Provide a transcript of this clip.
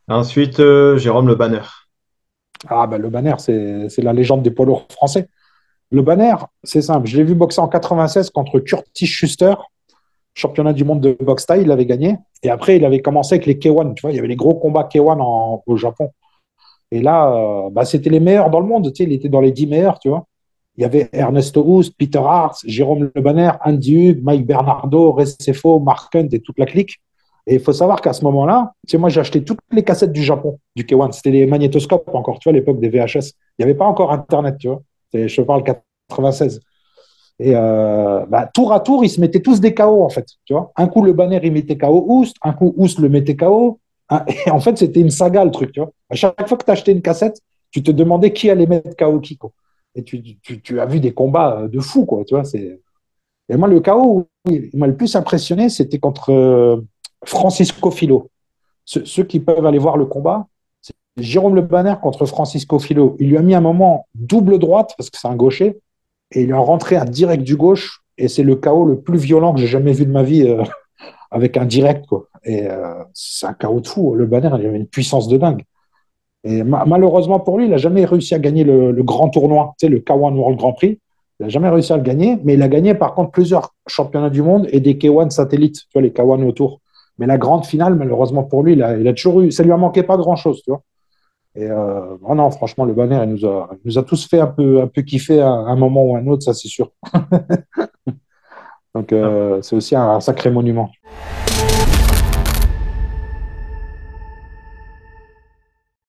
Ensuite, Jérôme Le Banner. Ah, ben, le Banner, c'est la légende des poids lourds français. Le Banner, c'est simple. Je l'ai vu boxer en 96 contre Curtis Schuster, championnat du monde de boxe thaï, il avait gagné. Et après, il avait commencé avec les K1. Tu vois, il y avait les gros combats K1 au Japon. Et là, bah, c'était les meilleurs dans le monde. Tu sais, il était dans les 10 meilleurs, tu vois. Il y avait Ernesto Houst, Peter Hart, Jérôme Le Banner, Andy Hug, Mike Bernardo, Recefo, Mark Hunt et toute la clique. Et il faut savoir qu'à ce moment-là, tu sais, moi, j'ai acheté toutes les cassettes du Japon, du K1. C'était les magnétoscopes encore, tu vois, à l'époque des VHS. Il n'y avait pas encore Internet, tu vois. Je parle 96. Et bah, tour à tour, ils se mettaient tous des KO, en fait. Tu vois, un coup, le Banner, il mettait KO Oust, un coup, Oust le mettait KO. Et en fait, c'était une saga, le truc. Tu vois, à chaque fois que tu achetais une cassette, tu te demandais qui allait mettre KO qui, quoi. Et tu as vu des combats de fou, quoi. Tu vois, c'est... Et moi, le KO, il m'a le plus impressionné, c'était contre Francisco Filo. Ceux qui peuvent aller voir le combat, c'est Jérôme Le Banner contre Francisco Filo. Il lui a mis un moment double droite, parce que c'est un gaucher, et il est rentré à direct du gauche. Et c'est le KO le plus violent que j'ai jamais vu de ma vie avec un direct, quoi. Et c'est un KO de fou. Le Banner, il avait une puissance de dingue. Et malheureusement pour lui, il n'a jamais réussi à gagner le grand tournoi, tu sais, le K1 World Grand Prix. Il n'a jamais réussi à le gagner, mais il a gagné par contre plusieurs championnats du monde et des K1 satellites, tu vois, les K1 autour. Mais la grande finale, malheureusement pour lui, il a toujours eu. Ça lui a manqué pas grand-chose, tu vois. Et oh non, franchement, le Banner, il nous a tous fait un peu kiffer à un moment ou à un autre, ça c'est sûr. Donc, Ah, c'est aussi un sacré monument.